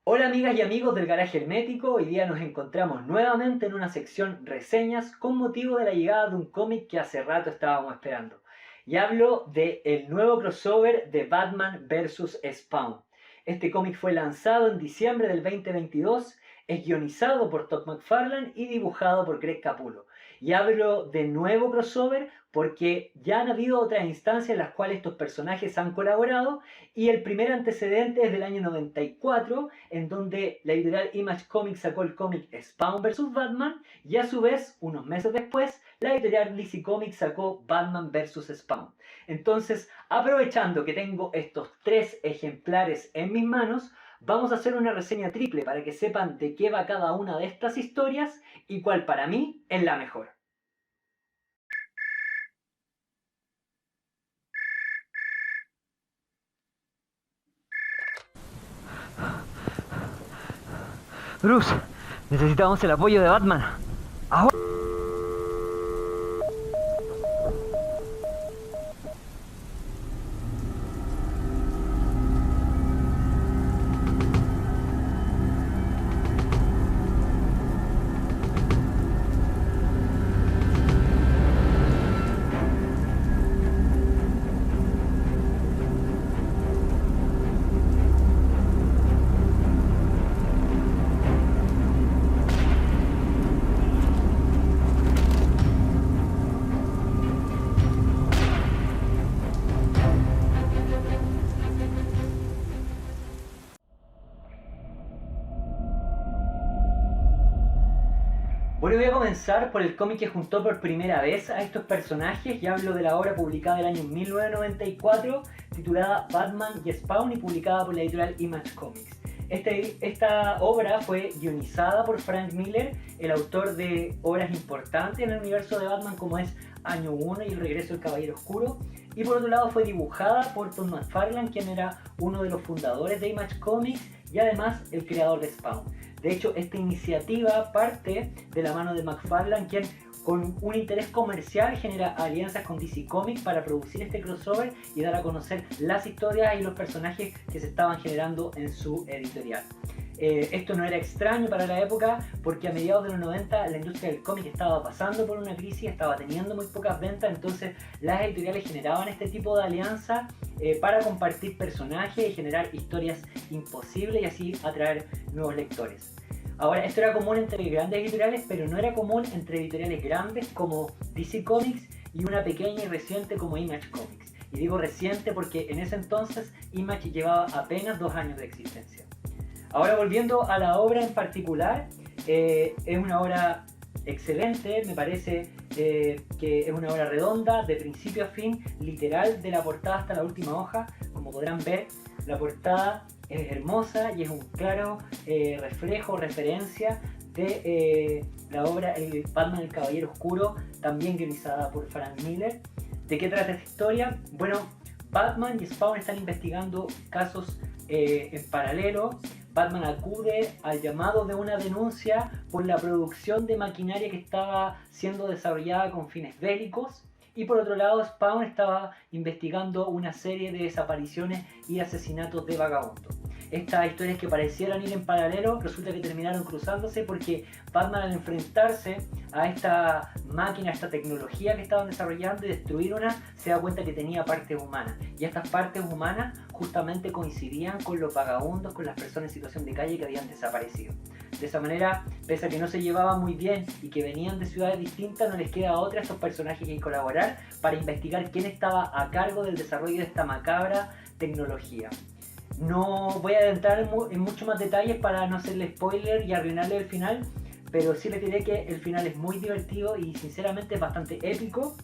Hola amigas y amigos del Garaje Hermético, hoy día nos encontramos nuevamente en una sección reseñas con motivo de la llegada de un cómic que hace rato estábamos esperando. Y hablo de el nuevo crossover de Batman vs. Spawn. Este cómic fue lanzado en diciembre del 2022, es guionizado por Todd McFarlane y dibujado por Greg Capullo. Y hablo de nuevo crossover porque ya han habido otras instancias en las cuales estos personajes han colaborado y el primer antecedente es del año 94, en donde la editorial Image Comics sacó el cómic Spawn vs. Batman, y a su vez, unos meses después, la editorial DC Comics sacó Batman vs. Spawn. Entonces, aprovechando que tengo estos tres ejemplares en mis manos, vamos a hacer una reseña triple para que sepan de qué va cada una de estas historias y cuál para mí es la mejor. Bruce, necesitamos el apoyo de Batman. ¡Ahora! Bueno, voy a comenzar por el cómic que juntó por primera vez a estos personajes y hablo de la obra publicada del año 1994 titulada Batman y Spawn y publicada por la editorial Image Comics. Esta obra fue guionizada por Frank Miller, el autor de obras importantes en el universo de Batman como es Año 1 y El Regreso del Caballero Oscuro, y por otro lado fue dibujada por Todd McFarlane, quien era uno de los fundadores de Image Comics y además el creador de Spawn. De hecho, esta iniciativa parte de la mano de McFarlane, quien con un interés comercial genera alianzas con DC Comics para producir este crossover y dar a conocer las historias y los personajes que se estaban generando en su editorial. Esto no era extraño para la época porque a mediados de los 90 la industria del cómic estaba pasando por una crisis, estaba teniendo muy pocas ventas, entonces las editoriales generaban este tipo de alianza para compartir personajes y generar historias imposibles y así atraer nuevos lectores. Ahora, esto era común entre grandes editoriales, pero no era común entre editoriales grandes como DC Comics y una pequeña y reciente como Image Comics. Y digo reciente porque en ese entonces Image llevaba apenas 2 años de existencia. Ahora, volviendo a la obra en particular, es una obra excelente, me parece que es una obra redonda, de principio a fin, literal, de la portada hasta la última hoja. Como podrán ver, la portada es hermosa y es un claro reflejo, referencia de la obra El Batman el Caballero Oscuro, también guionizada por Frank Miller. ¿De qué trata esta historia? Bueno, Batman y Spawn están investigando casos en paralelo. Batman acude al llamado de una denuncia por la producción de maquinaria que estaba siendo desarrollada con fines bélicos. Y por otro lado, Spawn estaba investigando una serie de desapariciones y asesinatos de vagabundos. Estas historias que parecieran ir en paralelo resulta que terminaron cruzándose porque Batman, al enfrentarse a esta máquina, a esta tecnología que estaban desarrollando y destruir una, se da cuenta que tenía partes humanas. Y estas partes humanas justamente coincidían con los vagabundos, con las personas en situación de calle que habían desaparecido. De esa manera, pese a que no se llevaban muy bien y que venían de ciudades distintas, no les queda otra a estos personajes que colaborar para investigar quién estaba a cargo del desarrollo de esta macabra tecnología. No voy a adentrar en mucho más detalles para no hacerle spoiler y arruinarle el final, pero sí les diré que el final es muy divertido y sinceramente es bastante épico.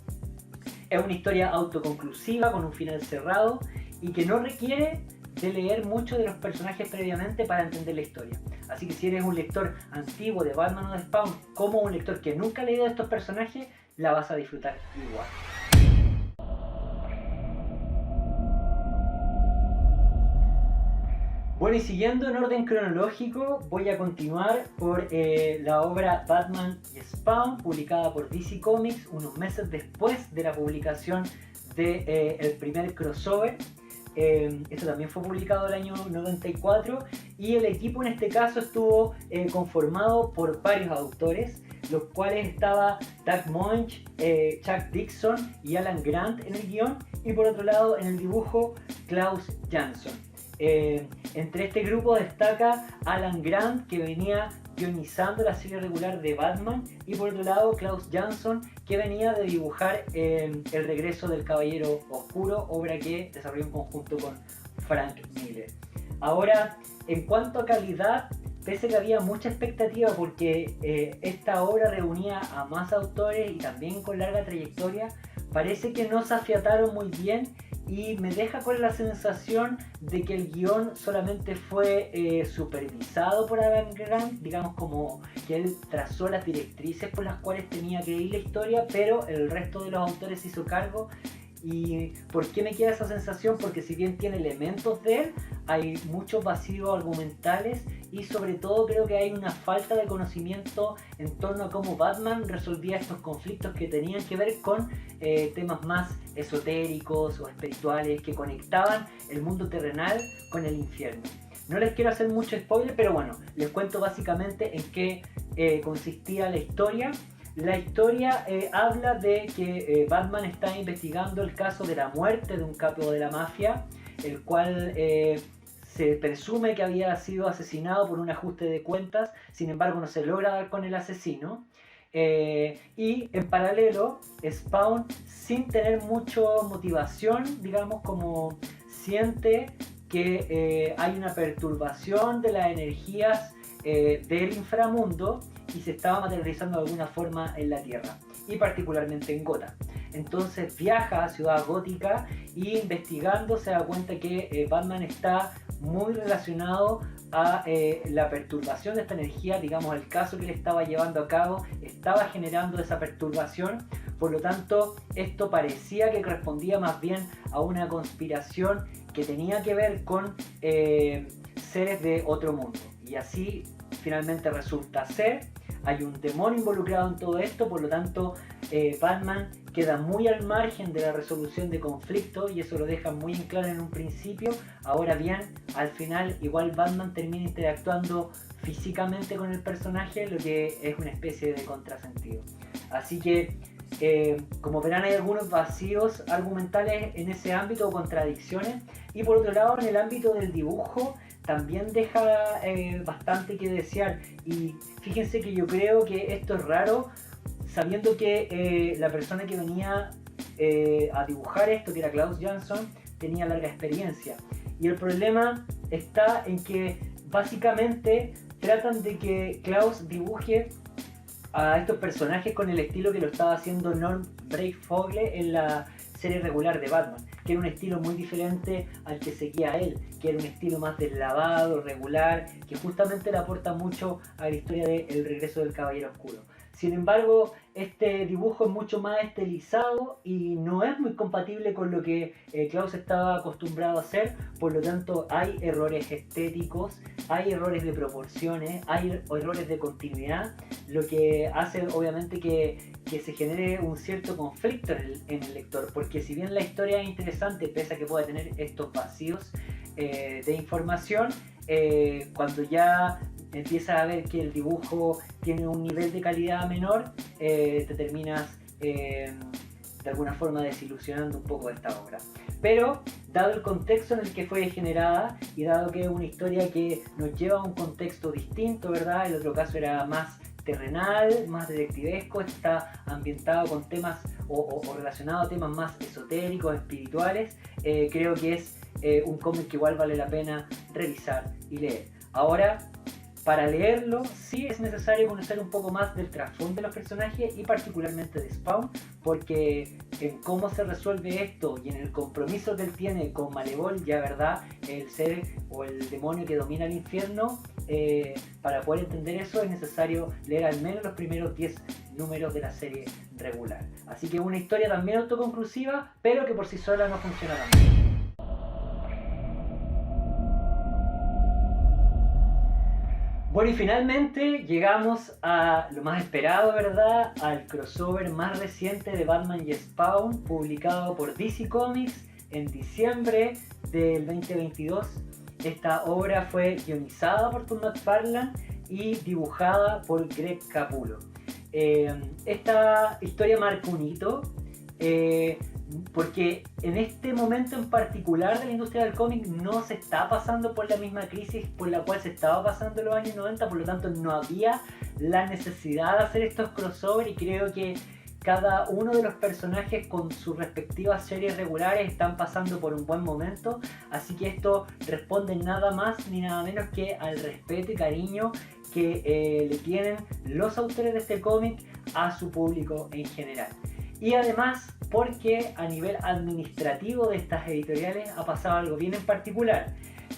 Es una historia autoconclusiva con un final cerrado y que no requiere de leer mucho de los personajes previamente para entender la historia. Así que si eres un lector antiguo de Batman o de Spawn, como un lector que nunca ha leído estos personajes, la vas a disfrutar igual. Bueno, y siguiendo en orden cronológico, voy a continuar por la obra Batman y Spawn, publicada por DC Comics unos meses después de la publicación del primer crossover. Esto también fue publicado el año 94 y el equipo en este caso estuvo conformado por varios autores, los cuales estaba Doug Moench, Chuck Dixon y Alan Grant en el guión, y por otro lado en el dibujo Klaus Jansson. Entre este grupo destaca Alan Grant, que venía guionizando la serie regular de Batman, y por otro lado Klaus Jansson, que venía de dibujar El regreso del Caballero Oscuro, obra que desarrolló en conjunto con Frank Miller. Ahora, en cuanto a calidad, pese a que había mucha expectativa porque esta obra reunía a más autores y también con larga trayectoria, parece que no se afiataron muy bien y me deja con la sensación de que el guión solamente fue supervisado por Alan Grant, digamos como que él trazó las directrices por las cuales tenía que ir la historia, pero el resto de los autores se hizo cargo. ¿Y por qué me queda esa sensación? Porque si bien tiene elementos de él, hay muchos vacíos argumentales y sobre todo creo que hay una falta de conocimiento en torno a cómo Batman resolvía estos conflictos que tenían que ver con temas más esotéricos o espirituales que conectaban el mundo terrenal con el infierno. No les quiero hacer mucho spoiler, pero bueno, les cuento básicamente en qué consistía la historia. La historia habla de que Batman está investigando el caso de la muerte de un capo de la mafia, el cual se presume que había sido asesinado por un ajuste de cuentas, sin embargo no se logra dar con el asesino. Y en paralelo, Spawn, sin tener mucha motivación, digamos, como siente que hay una perturbación de las energías del inframundo y se estaba materializando de alguna forma en la Tierra, y particularmente en Gotham. Entonces viaja a Ciudad Gótica y investigando se da cuenta que Batman está muy relacionado a la perturbación de esta energía, digamos el caso que le estaba llevando a cabo estaba generando esa perturbación, por lo tanto esto parecía que correspondía más bien a una conspiración que tenía que ver con seres de otro mundo, y así finalmente resulta ser. Hay un demonio involucrado en todo esto, por lo tanto Batman queda muy al margen de la resolución de conflictos y eso lo deja muy en claro en un principio. Ahora bien, al final igual Batman termina interactuando físicamente con el personaje, lo que es una especie de contrasentido. Así que como verán, hay algunos vacíos argumentales en ese ámbito o contradicciones, y por otro lado en el ámbito del dibujo también deja bastante que desear. Y fíjense que yo creo que esto es raro, sabiendo que la persona que venía a dibujar esto, que era Klaus Jansson, tenía larga experiencia. Y el problema está en que básicamente tratan de que Klaus dibuje a estos personajes con el estilo que lo estaba haciendo Norm Breyfogle en la serie regular de Batman, que era un estilo muy diferente al que seguía él, que era un estilo más deslavado, regular, que justamente le aporta mucho a la historia de El regreso del Caballero Oscuro. Sin embargo, este dibujo es mucho más estilizado y no es muy compatible con lo que Klaus estaba acostumbrado a hacer, por lo tanto hay errores estéticos, hay errores de proporciones, hay errores de continuidad, lo que hace obviamente que se genere un cierto conflicto en el lector, porque si bien la historia es interesante, pese a que pueda tener estos vacíos de información, cuando ya empiezas a ver que el dibujo tiene un nivel de calidad menor, te terminas de alguna forma desilusionando un poco de esta obra. Pero dado el contexto en el que fue generada y dado que es una historia que nos lleva a un contexto distinto, ¿verdad? El otro caso era más terrenal, más detectivesco, está ambientado con temas o relacionado a temas más esotéricos, espirituales. Creo que es un cómic que igual vale la pena revisar y leer. Ahora, para leerlo sí es necesario conocer un poco más del trasfondo de los personajes y particularmente de Spawn, porque en cómo se resuelve esto y en el compromiso que él tiene con Malevol, ya verdad, el ser o el demonio que domina el infierno, para poder entender eso es necesario leer al menos los primeros 10 números de la serie regular. Así que una historia también autoconclusiva, pero que por sí sola no funciona tan bien. Bueno, y finalmente llegamos a lo más esperado, ¿verdad? Al crossover más reciente de Batman y Spawn, publicado por DC Comics, en diciembre del 2022. Esta obra fue guionizada por Todd McFarlane y dibujada por Greg Capullo. Esta historia marca un hito, porque en este momento en particular de la industria del cómic no se está pasando por la misma crisis por la cual se estaba pasando en los años 90, por lo tanto no había la necesidad de hacer estos crossover, y creo que cada uno de los personajes con sus respectivas series regulares están pasando por un buen momento, así que esto responde nada más ni nada menos que al respeto y cariño que le tienen los autores de este cómic a su público en general. Y además porque a nivel administrativo de estas editoriales ha pasado algo bien en particular,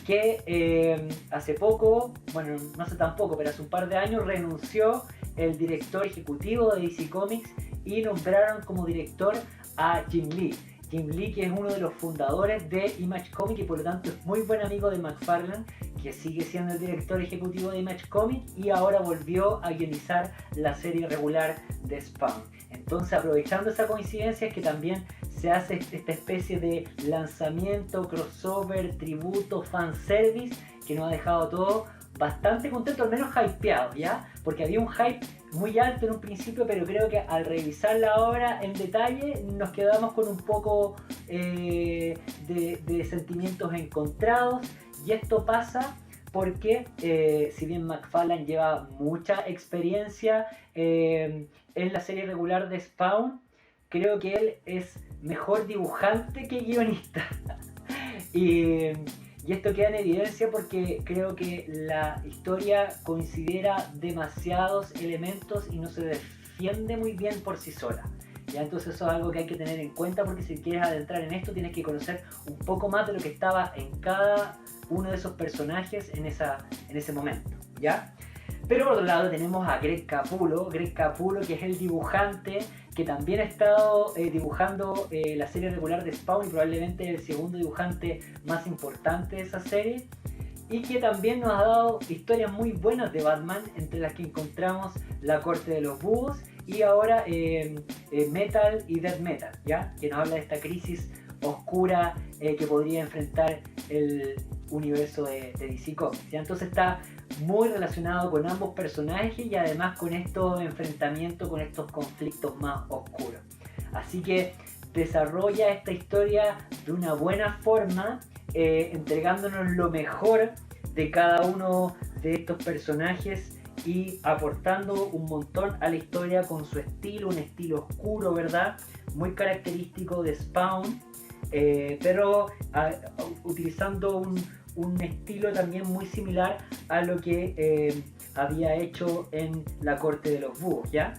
que hace poco, bueno, no hace tan poco, pero hace un par de años renunció el director ejecutivo de DC Comics y nombraron como director a Jim Lee. Jim Lee, que es uno de los fundadores de Image Comics y por lo tanto es muy buen amigo de McFarlane, que sigue siendo el director ejecutivo de Image Comics y ahora volvió a guionizar la serie regular de Spawn. Entonces, aprovechando esa coincidencia, es que también se hace esta especie de lanzamiento, crossover, tributo, fanservice, que nos ha dejado todo bastante contento, al menos hypeado, ¿ya? Porque había un hype muy alto en un principio, pero creo que al revisar la obra en detalle nos quedamos con un poco de sentimientos encontrados, y esto pasa porque si bien McFarlane lleva mucha experiencia en la serie regular de Spawn, creo que él es mejor dibujante que guionista. y esto queda en evidencia porque creo que la historia considera demasiados elementos y no se defiende muy bien por sí sola. ¿Ya? Entonces eso es algo que hay que tener en cuenta, porque si quieres adentrar en esto tienes que conocer un poco más de lo que estaba en cada uno de esos personajes en ese momento, ¿ya? Pero por otro lado tenemos a Greg Capullo, que es el dibujante que también ha estado dibujando la serie regular de Spawn y probablemente el segundo dibujante más importante de esa serie, y que también nos ha dado historias muy buenas de Batman, entre las que encontramos La Corte de los Búhos y ahora Metal y Death Metal, ¿ya? Que nos habla de esta crisis oscura que podría enfrentar el universo de DC Comics, ¿ya? Entonces está muy relacionado con ambos personajes y además con estos enfrentamientos, con estos conflictos más oscuros. Así que desarrolla esta historia de una buena forma, entregándonos lo mejor de cada uno de estos personajes y aportando un montón a la historia con su estilo, un estilo oscuro, ¿verdad? Muy característico de Spawn, pero utilizando un estilo también muy similar a lo que había hecho en La Corte de los Búhos, ¿ya?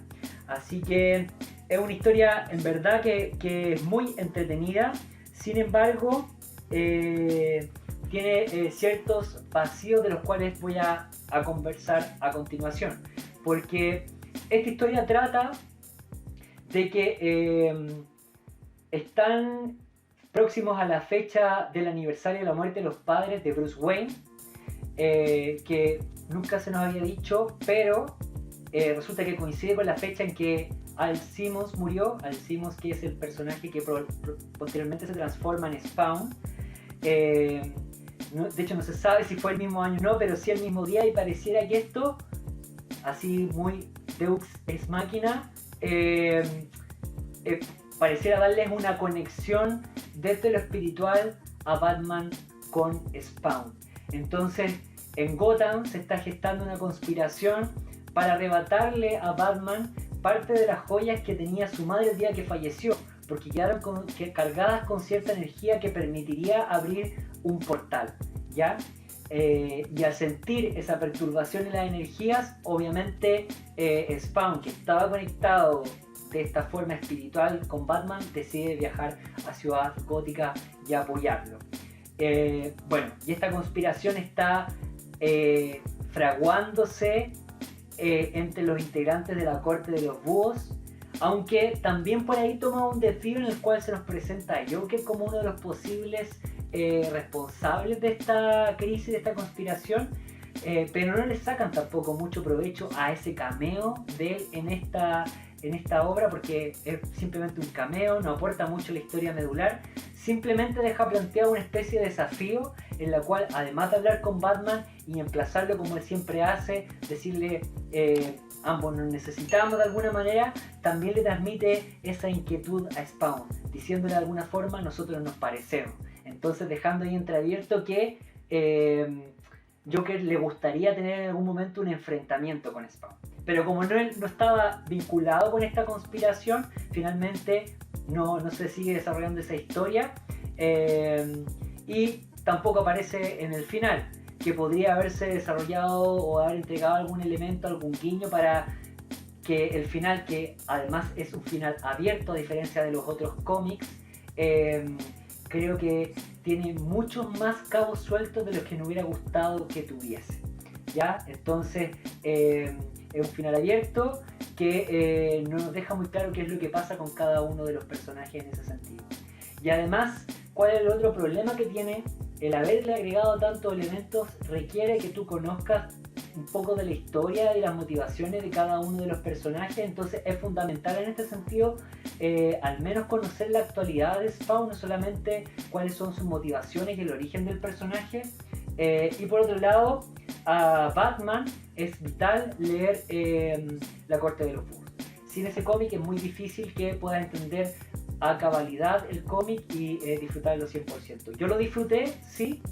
Así que es una historia en verdad que es muy entretenida. Sin embargo, tiene ciertos vacíos de los cuales voy a conversar a continuación, porque esta historia trata de que están próximos a la fecha del aniversario de la muerte de los padres de Bruce Wayne, que nunca se nos había dicho, pero resulta que coincide con la fecha en que Al Simmons murió. Al Simmons, que es el personaje que posteriormente se transforma en Spawn. De hecho no se sabe si fue el mismo año o no, pero sí el mismo día, y pareciera que esto, así muy Deus Ex Machina, pareciera darles una conexión desde lo espiritual a Batman con Spawn. Entonces en Gotham se está gestando una conspiración para arrebatarle a Batman parte de las joyas que tenía su madre el día que falleció, porque quedaron cargadas con cierta energía que permitiría abrir un portal, ¿ya? Y al sentir esa perturbación en las energías, obviamente Spawn, que estaba conectado de esta forma espiritual con Batman, decide viajar a Ciudad Gótica y apoyarlo. Bueno, y esta conspiración está fraguándose entre los integrantes de la Corte de los Búhos, aunque también por ahí toma un desvío en el cual se nos presenta a Joker como uno de los posibles responsables de esta crisis, de esta conspiración, pero no le sacan tampoco mucho provecho a ese cameo de él en esta obra, porque es simplemente un cameo, no aporta mucho a la historia medular. simplemente deja planteado una especie de desafío en la cual, además de hablar con Batman y emplazarlo como él siempre hace, decirle ambos nos necesitamos de alguna manera, también le transmite esa inquietud a Spawn, diciéndole de alguna forma nosotros nos parecemos. Entonces dejando ahí entreabierto que Joker le gustaría tener en algún momento un enfrentamiento con Spawn. Pero como no estaba vinculado con esta conspiración, finalmente no se sigue desarrollando esa historia y tampoco aparece en el final, que podría haberse desarrollado o haber entregado algún elemento, algún guiño para que el final, que además es un final abierto a diferencia de los otros cómics, creo que tiene muchos más cabos sueltos de los que me hubiera gustado que tuviese, ¿ya? Entonces es un final abierto que no nos deja muy claro qué es lo que pasa con cada uno de los personajes en ese sentido. Y además, ¿cuál es el otro problema que tiene? El haberle agregado tantos elementos requiere que tú conozcas un poco de la historia y las motivaciones de cada uno de los personajes. Entonces es fundamental en este sentido al menos conocer la actualidad de Spawn, no solamente cuáles son sus motivaciones y el origen del personaje. Y por otro lado, a Batman es vital leer La Corte de los Búhos. Sin ese cómic es muy difícil que puedas entender a cabalidad el cómic y disfrutarlo 100%. Yo lo disfruté, sí,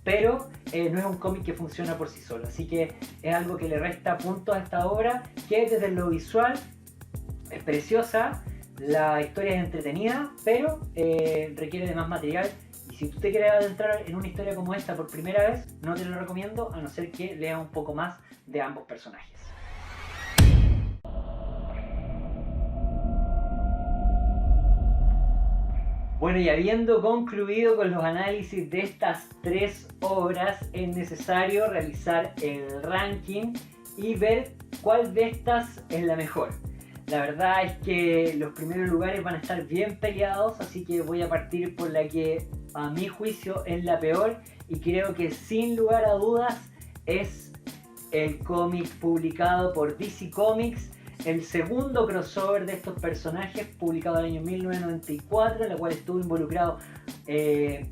pero no es un cómic que funciona por sí solo, así que es algo que le resta puntos a esta obra, que desde lo visual es preciosa, la historia es entretenida, pero requiere de más material, y si tú te quieres adentrar en una historia como esta por primera vez, no te lo recomiendo, a no ser que leas un poco más de ambos personajes. Bueno, y habiendo concluido con los análisis de estas tres obras, es necesario realizar el ranking y ver cuál de estas es la mejor. La verdad es que los primeros lugares van a estar bien peleados, así que voy a partir por la que a mi juicio es la peor, y creo que sin lugar a dudas es el cómic publicado por DC Comics, el segundo crossover de estos personajes, publicado en el año 1994, en la cual estuvo involucrado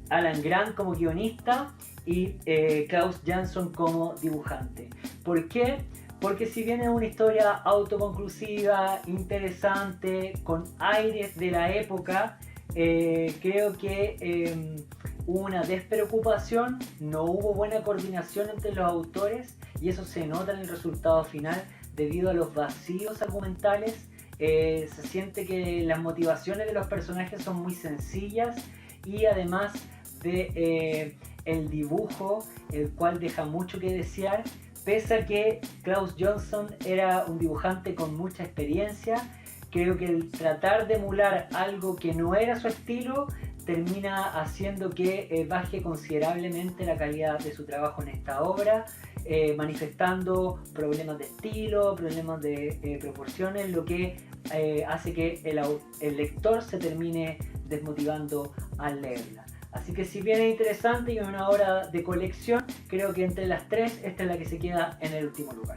Alan Grant como guionista y Klaus Jansson como dibujante. ¿Por qué? Porque si bien es una historia autoconclusiva, interesante, con aires de la época, creo que hubo una despreocupación, no hubo buena coordinación entre los autores, y eso se nota en el resultado final. Debido a los vacíos argumentales, se siente que las motivaciones de los personajes son muy sencillas, y además de el dibujo, el cual deja mucho que desear, pese a que Klaus Jansson era un dibujante con mucha experiencia. Creo que el tratar de emular algo que no era su estilo termina haciendo que baje considerablemente la calidad de su trabajo en esta obra, manifestando problemas de estilo, problemas de proporciones, lo que hace que el lector se termine desmotivando al leerla. Así que si bien es interesante y es una obra de colección, creo que entre las tres esta es la que se queda en el último lugar.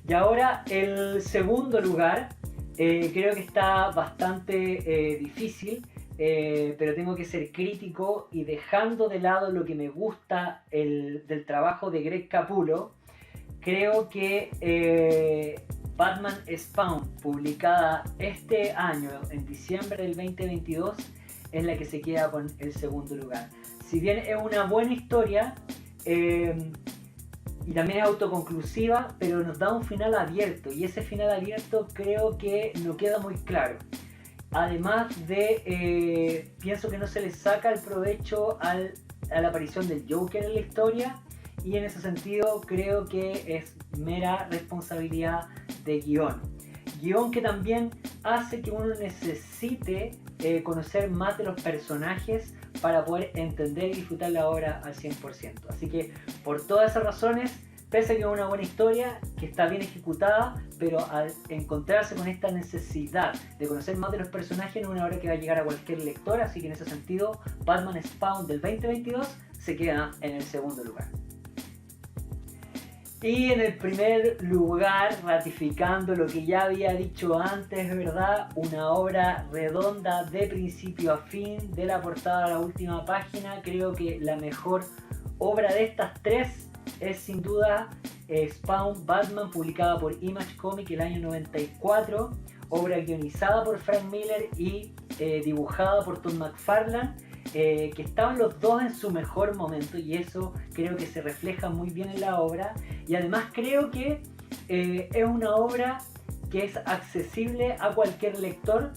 Y ahora el segundo lugar, creo que está bastante difícil, pero tengo que ser crítico, y dejando de lado lo que me gusta del trabajo de Greg Capullo, creo que Batman Spawn, publicada este año en diciembre del 2022, es la que se queda con el segundo lugar. Si bien es una buena historia y también es autoconclusiva, pero nos da un final abierto, y ese final abierto creo que no queda muy claro. Además de, pienso que no se le saca el provecho a la aparición del Joker en la historia, y en ese sentido creo que es mera responsabilidad de guión que también hace que uno necesite conocer más de los personajes para poder entender y disfrutar la obra al 100%. Así que por todas esas razones, pese a que es una buena historia, que está bien ejecutada, pero al encontrarse con esta necesidad de conocer más de los personajes, no es una obra que va a llegar a cualquier lector. Así que en ese sentido, Batman Spawn del 2022 se queda en el segundo lugar. Y en el primer lugar, ratificando lo que ya había dicho antes, ¿verdad? Una obra redonda de principio a fin, de la portada a la última página. Creo que la mejor obra de estas tres es sin duda Spawn Batman, publicada por Image Comics el año 94. Obra guionizada por Frank Miller y dibujada por Todd McFarlane. Que estaban los dos en su mejor momento, y eso creo que se refleja muy bien en la obra. Y además creo que es una obra que es accesible a cualquier lector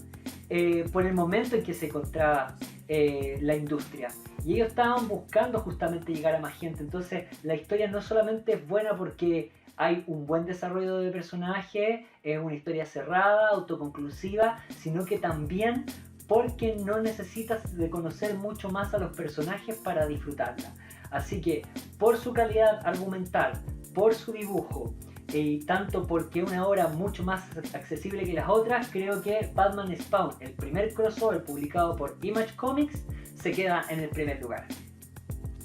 por el momento en que se encontraba la industria. Y ellos estaban buscando justamente llegar a más gente. Entonces la historia no solamente es buena porque hay un buen desarrollo de personaje, es una historia cerrada, autoconclusiva, sino que también porque no necesitas de conocer mucho más a los personajes para disfrutarla. Así que por su calidad argumental, por su dibujo, y tanto porque es una obra mucho más accesible que las otras, creo que Batman Spawn, el primer crossover publicado por Image Comics, se queda en el primer lugar.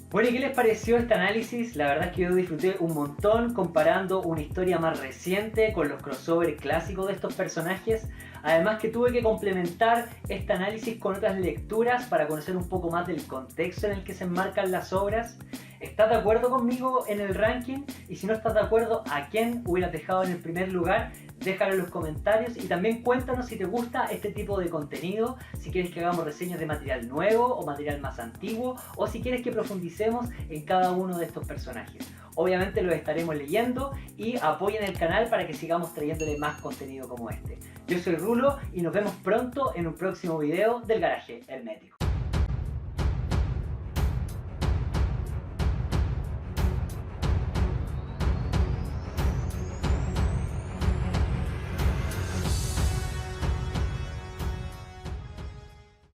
Bueno, ¿y qué les pareció este análisis? La verdad es que yo disfruté un montón comparando una historia más reciente con los crossovers clásicos de estos personajes. Además que tuve que complementar este análisis con otras lecturas para conocer un poco más del contexto en el que se enmarcan las obras. ¿Estás de acuerdo conmigo en el ranking? Y si no estás de acuerdo, ¿a quién hubieras dejado en el primer lugar? Déjalo en los comentarios y también cuéntanos si te gusta este tipo de contenido, si quieres que hagamos reseñas de material nuevo o material más antiguo, o si quieres que profundicemos en cada uno de estos personajes. Obviamente los estaremos leyendo y apoyen el canal para que sigamos trayéndole más contenido como este. Yo soy Rulo y nos vemos pronto en un próximo video del Garaje Hermético.